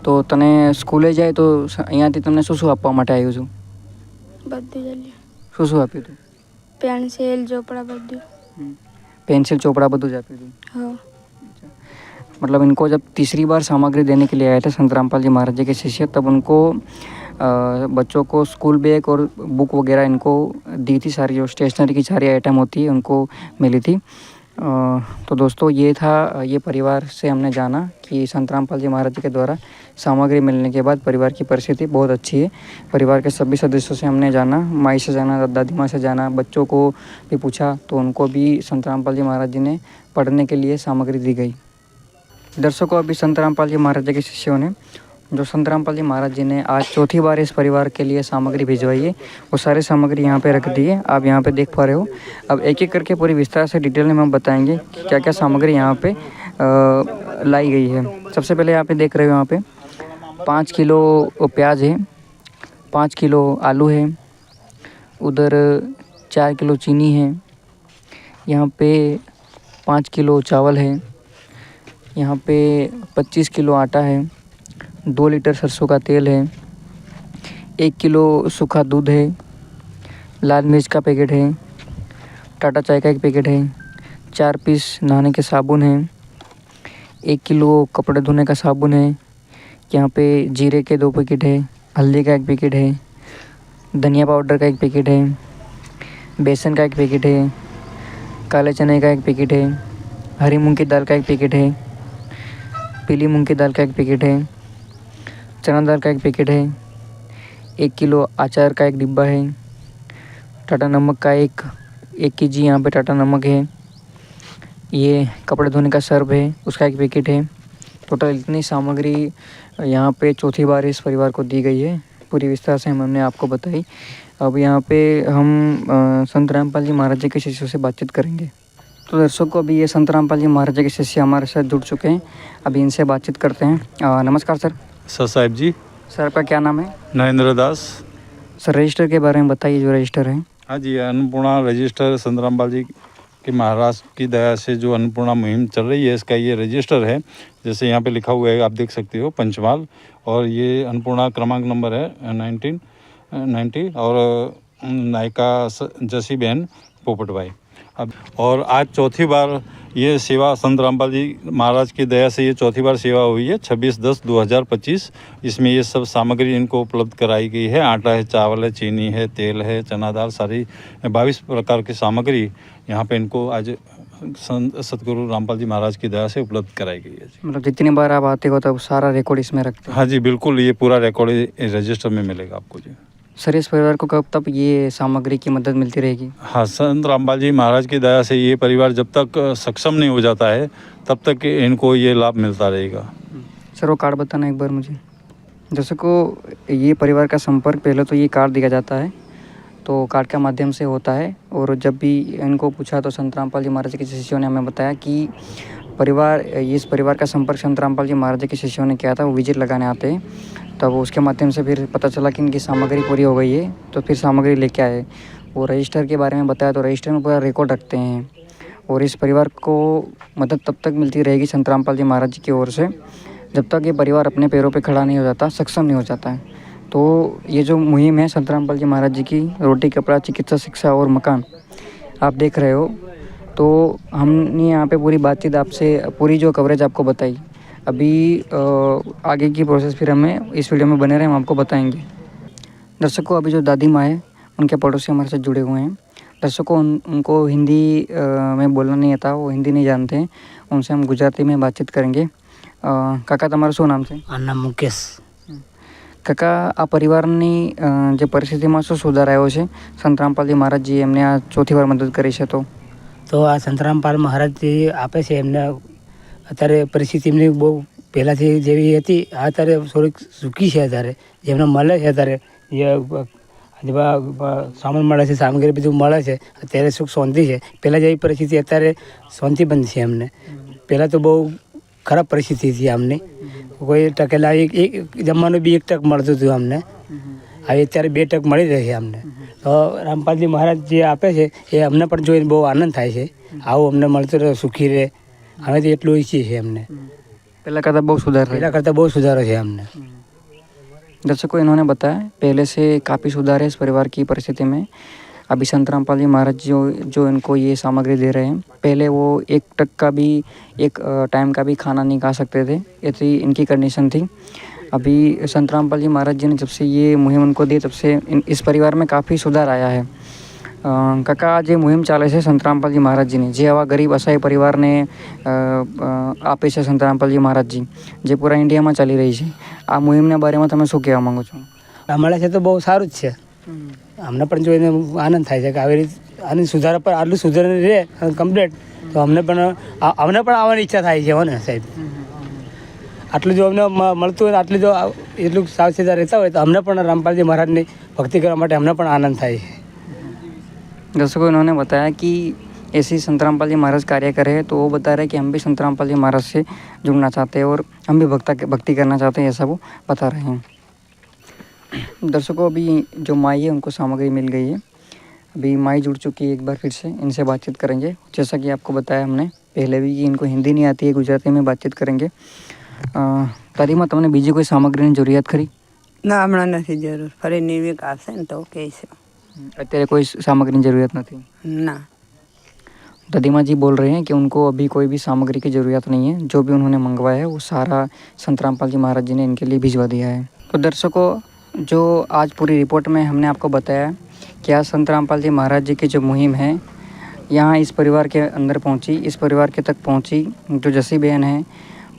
તો તને સ્કૂલે જાય તો અહીંયાથી તમને શું શું આપવા માટે આવ્યું છું? બધું જ લ્યો. શું આપ્યું હતું? પેન્સિલ ચોપડા બધું. पेंसिल चोपड़ा બધું જ આપ્યું હતું? हो. मतलब इनको जब तीसरी बार सामग्री देने के लिए आए थे संत रामपाल जी महाराज जी के शिष्य, तब उनको बच्चों को स्कूल बैग और बुक वगैरह इनको दी थी। सारी जो स्टेशनरी की सारी आइटम होती है उनको मिली थी। तो दोस्तों ये था, ये परिवार से हमने जाना कि संत रामपाल जी महाराज जी के द्वारा सामग्री मिलने के बाद परिवार की परिस्थिति बहुत अच्छी है। परिवार के सभी सदस्यों से हमने जाना, माई से जाना, दादी माँ से जाना, बच्चों को भी पूछा तो उनको भी संत रामपाल जी महाराज जी ने पढ़ने के लिए सामग्री दी गई। दर्शकों, अभी संत रामपाल जी महाराज जी के शिष्यों ने, जो संत रामपाल जी महाराज जी ने आज चौथी बार इस परिवार के लिए सामग्री भिजवाई है, वो सारी सामग्री यहाँ पे रख दी है। आप यहाँ पे देख पा रहे हो। अब एक एक करके पूरी विस्तार से डिटेल में हम बताएंगे कि क्या क्या सामग्री यहाँ पे लाई गई है। सबसे पहले यहाँ पे देख रहे हो, यहाँ पे 5 किलो प्याज है, 5 किलो आलू है, उधर 4 किलो चीनी है, यहाँ पे 5 किलो चावल है, यहाँ पे 25 किलो आटा है, 2 लीटर सरसों का तेल है, 1 किलो सूखा दूध है, लाल मिर्च का पैकेट है, टाटा चाय का 1 पैकेट है, 4 पीस नहाने के साबुन है, 1 किलो कपड़े धोने का साबुन है, यहाँ पे जीरे के 2 पैकेट है, हल्दी का 1 पैकेट है, धनिया पाउडर का 1 पैकेट है, बेसन का 1 पैकेट है, काले चने का 1 पैकेट है, हरी मूंग की दाल का 1 पैकेट है, पीली मूंग की दाल का 1 पैकेट है, चना दाल का 1 पैकेट है, 1 किलो अचार का 1 डिब्बा है, टाटा नमक का 1 kg यहाँ पे टाटा नमक है, ये कपड़े धोने का सर्फ है उसका 1 पैकेट है। टोटल इतनी सामग्री यहाँ पे चौथी बार इस परिवार को दी गई है। पूरी विस्तार से हमने आपको बताई। अब यहाँ पे हम संत रामपाल जी महाराज जी के शिष्यों से बातचीत करेंगे। तो दर्शकों, अभी ये संत रामपाल जी महाराज जी के शिष्य हमारे साथ जुड़ चुके हैं। अभी इनसे बातचीत करते हैं। नमस्कार सर। सर साहिब जी। सर आपका क्या नाम है? नरेंद्र दास। सर रजिस्टर के बारे में बताइए, जो रजिस्टर है। हाँ जी, अन्नपूर्णा रजिस्टर संत रामपाल जी के महाराज की दया से जो अन्नपूर्णा मुहिम चल रही है, इसका ये रजिस्टर है। जैसे यहाँ पे लिखा हुआ है, आप देख सकते हो, पंचमाल, और ये अन्नपूर्णा क्रमांक नंबर है 1990 और नायिका जसी बहन पोपट भाई। अब और आज चौथी बार ये सेवा संत रामपाल जी महाराज की दया से ये चौथी बार सेवा हुई है 26/10/2025। इसमें ये सब सामग्री इनको उपलब्ध कराई गई है। आटा है, चावल है, चीनी है, तेल है, चना दाल, सारी 22 प्रकार की सामग्री यहाँ पे इनको आज सतगुरु रामपाल जी महाराज की दया से उपलब्ध कराई गई है जी। मतलब जितनी बार आप आते हो तब सारा रिकॉर्ड इसमें रखते हैं? हाँ जी बिल्कुल, ये पूरा रिकॉर्ड रजिस्टर में मिलेगा आपको जी। सर इस परिवार को कब तक ये सामग्री की मदद मिलती रहेगी? हाँ, संत रामपाल जी महाराज की दया से ये परिवार जब तक सक्षम नहीं हो जाता है तब तक इनको ये लाभ मिलता रहेगा। सर वो कार्ड बताना एक बार मुझे। जैसे को ये परिवार का संपर्क पहले तो ये कार्ड दिया जाता है, तो कार्ड के माध्यम से होता है। और जब भी इनको पूछा तो संत रामपाल जी महाराज के शिष्यों ने हमें बताया कि इस परिवार का संपर्क संत रामपाल जी महाराज के शिष्यों ने किया था। वो विजिट लगाने आते हैं, तब उसके माध्यम से फिर पता चला कि इनकी सामग्री पूरी हो गई है, तो फिर सामग्री लेके आए। वो रजिस्टर के बारे में बताया, तो रजिस्टर में पूरा रिकॉर्ड रखते हैं। और इस परिवार को मदद तब तक मिलती रहेगी संत रामपाल जी महाराज जी की ओर से जब तक ये परिवार अपने पैरों पे खड़ा नहीं हो जाता, सक्षम नहीं हो जाता है। तो ये जो मुहिम है संत रामपाल जी महाराज जी की, रोटी कपड़ा चिकित्सा शिक्षा और मकान, आप देख रहे हो। तो हमने यहाँ पे पूरी बातचीत आपसे, पूरी जो कवरेज आपको बताई। अभी आगे की प्रोसेस फिर हमें इस वीडियो में बने रहे, हम आपको बताएंगे। दर्शकों, अभी जो दादी माँ है उनके पड़ोसी हमारे साथ जुड़े हुए हैं। दर्शकों, उनको हिंदी में बोलना नहीं आता, वो हिंदी नहीं जानते हैं। उनसे हम गुजराती में बातचीत करेंगे। काका તમારું શું નામ છે? આના મુકેશ। કાકા, આ પરિવારની જે પરિસ્થિતિમાં શું સુધાર આવ્યો છે? સંત રામપાલજી મહારાજજી એમને આ ચોથી વાર મદદ કરી છે, તો આ સંત રામપાલ મહારાજજી આપે છે એમને અત્યારે પરિસ્થિતિ એમની બહુ પહેલાંથી જેવી હતી, અત્યારે થોડીક સુખી છે। અત્યારે જેમને મળે છે, અત્યારે જે સામાન મળે છે, સામગ્રી બધું મળે છે, અત્યારે સુખ શાંતિ છે। પહેલાં જેવી પરિસ્થિતિ અત્યારે શાંતિબંધ છે એમને। પહેલાં તો બહુ ખરાબ પરિસ્થિતિ હતી આમની, કોઈ ટકેલા એક જમવાનું બી 1 ટક મળતું હતું અમને. હવે અત્યારે 2 ટક મળી રહે છે અમને. તો રામપાલજી મહારાજ જે આપે છે એ અમને પણ જોઈને બહુ આનંદ થાય છે. આવું અમને મળતું રહે, સુખી રહે, અમે તો એટલું ઈચ્છીએ છીએ અમને. पहले करता बहुत सुधार है। પહેલાં કરતાં બહુ સુધારો છે અમને. दर्शकों, इन्होंने बताया पहले से काफ़ी सुधार है इस परिवार की परिस्थिति में। अभी संत रामपाल जी महाराज जो इनको ये सामग्री दे रहे हैं, पहले वो 1 टक का भी, 1 टाइम का भी खाना नहीं खा सकते थे, ऐसी इनकी कंडीशन थी। अभी संत रामपाल जी महाराज जी ने जब से ये मुहिम उनको दी, तब से इस परिवार में काफ़ी सुधार आया है। કાકા, જે મુહિમ ચાલે છે સંત રામપાલજી મહારાજજીની, જે આવા ગરીબ અસહાય પરિવારને આપે છે સંત રામપાલજી મહારાજજી, જે પૂરા ઇન્ડિયામાં ચાલી રહી છે, આ મુહિમના બારેમાં તમે શું કહેવા માંગો છો? અમારા છે તો બહુ સારું જ છે. અમને પણ જોઈને આનંદ થાય છે કે આવી રીતે આની સુધારા પર આટલું સુધારી રહે કમ્પ્લીટ, તો અમને પણ આવવાની ઈચ્છા થાય છે. હો ને સાહેબ, આટલું જો અમને મળતું હોય, આટલું જો એટલું સાવચેતા રહેતા હોય, તો અમને પણ રામપાલજી મહારાજની ભક્તિ કરવા માટે અમને પણ आनंद થાય है। दर्शकों, इन्होंने बताया कि ऐसे ही संत रामपाल जी महाराज कार्य कर रहे हैं, तो वो बता रहे हैं कि हम भी संत रामपाल जी महाराज से जुड़ना चाहते हैं और हम भी भक्ति करना चाहते हैं, ऐसा वो बता रहे हैं। दर्शकों, अभी जो माई है उनको सामग्री मिल गई है। अभी माई जुड़ चुकी है, एक बार फिर से इनसे बातचीत करेंगे। जैसा कि आपको बताया हमने पहले भी कि इनको हिंदी नहीं आती है, गुजराती में बातचीत करेंगे। तारीमा, તમને બીજી કોઈ સામગ્રીની જરૂરિયાત ખરી? ના, હમણાં નથી જરૂર, ફરી નિર્વિક આવશે ને તો કહીશું. અત્યારે કોઈ સામગ્રીની જરૂરિયાત નથી? ના। दादीमा जी बोल रहे हैं कि उनको अभी कोई भी सामग्री की ज़रूरत नहीं है, जो भी उन्होंने मंगवाया है वो सारा संत रामपाल जी महाराज जी ने इनके लिए भिजवा दिया है। तो दर्शकों, जो आज पूरी रिपोर्ट में हमने आपको बताया कि आज संत रामपाल जी महाराज जी की जो मुहिम है यहाँ इस परिवार के अंदर पहुँची, इस परिवार के तक पहुँची। जो जसी बहन है,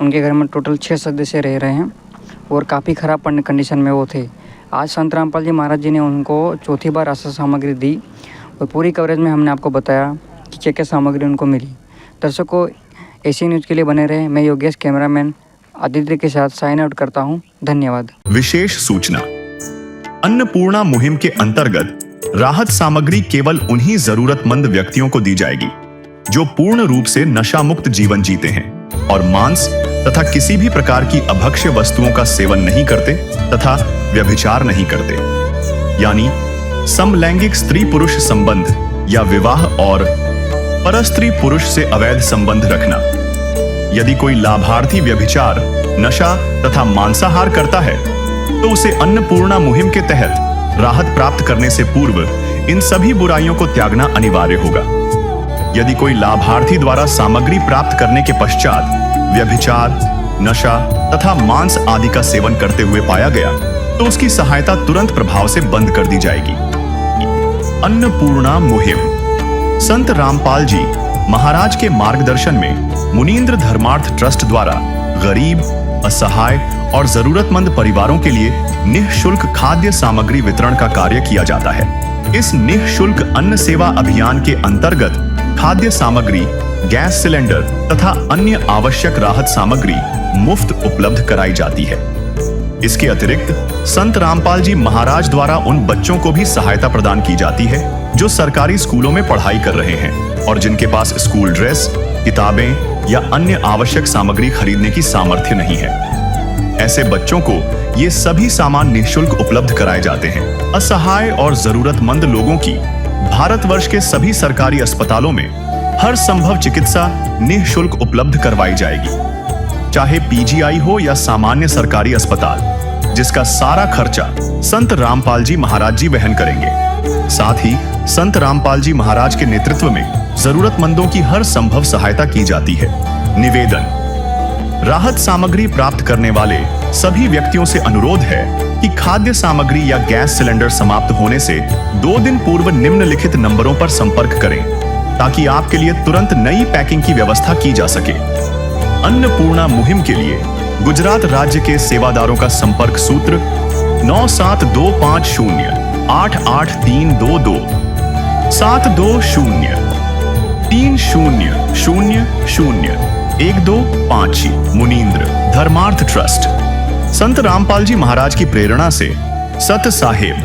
उनके घर में टोटल 6 सदस्य रह रहे हैं और काफ़ी ख़राब कंडीशन में वो थे। आज संत रामपाल जी महाराज जी ने उनको 4थी बार आशा सामग्री दी और पूरी कवरेज में हमने आपको बताया कि क्या क्या सामग्री उनको मिली। दर्शकों, ऐसी न्यूज़ के लिए बने रहे। मैं योगेश, कैमरामैन आदित्य के साथ साइन आउट करता हूँ। धन्यवाद। विशेष सूचना, अन्नपूर्णा मुहिम के अंतर्गत राहत सामग्री केवल उन्हीं जरूरतमंद व्यक्तियों को दी जाएगी जो पूर्ण रूप से नशा मुक्त जीवन जीते हैं और मांस तथा किसी भी प्रकार की अभक्ष्य वस्तुओं का सेवन नहीं करते तथा व्यभिचार नहीं करते, यानी समलैंगिक स्त्री पुरुष संबंध या विवाह और परस्त्री पुरुष से अवैध संबंध रखना। यदि कोई लाभार्थी व्यभिचार, नशा तथा मांसाहार करता है तो उसे अन्नपूर्णा मुहिम के तहत राहत प्राप्त करने से पूर्व इन सभी बुराइयों को त्यागना अनिवार्य होगा। यदि कोई लाभार्थी द्वारा सामग्री प्राप्त करने के पश्चात व्यभिचार, नशा तथा मांस आदि का सेवन करते हुए पाया गया तो उसकी सहायता तुरंत प्रभाव से बंद कर दी जाएगी। अन्नपूर्णा मुहिम संत रामपाल जी महाराज के मार्गदर्शन में मुनींद्र धर्मार्थ ट्रस्ट द्वारा गरीब, असहाय और जरूरतमंद परिवारों के लिए निःशुल्क खाद्य सामग्री वितरण का कार्य किया जाता है। इस निःशुल्क अन्न सेवा अभियान के अंतर्गत खाद्य सामग्री, गैस सिलेंडर तथा अन्य आवश्यक राहत सामग्री मुफ्त उपलब्ध कराई जाती है। इसके अतिरिक्त संत रामपाल जी महाराज द्वारा उन बच्चों को भी सहायता प्रदान की जाती है जो सरकारी स्कूलों में पढ़ाई कर रहे हैं और जिनके पास स्कूल ड्रेस, किताबें या अन्य आवश्यक सामग्री खरीदने की सामर्थ्य नहीं है। ऐसे बच्चों को ये सभी सामान निःशुल्क उपलब्ध कराए जाते हैं। असहाय और जरूरतमंद लोगों की भारतवर्ष के सभी सरकारी अस्पतालों में हर संभव चिकित्सा निःशुल्क उपलब्ध करवाई जाएगी, चाहे पीजीआई हो या सामान्य सरकारी अस्पताल, जिसका सारा खर्चा संत रामपाल जी महाराज जी वहन करेंगे। साथ ही संत रामपाल जी महाराज के नेतृत्व में जरूरतमंदों की हर संभव सहायता की जाती है। निवेदन, राहत सामग्री प्राप्त करने वाले सभी व्यक्तियों से अनुरोध है कि खाद्य सामग्री या गैस सिलेंडर समाप्त होने से 2 दिन पूर्व निम्नलिखित नंबरों पर संपर्क करें ताकि आपके लिए तुरंत नई पैकिंग की व्यवस्था की जा सके। अन्नपूर्णा मुहिम के लिए गुजरात राज्य के सेवादारों का संपर्क सूत्र 9725088322 72030001256 मुनींद्र धर्मार्थ ट्रस्ट। संत रामपाल जी महाराज की प्रेरणा से सत साहेब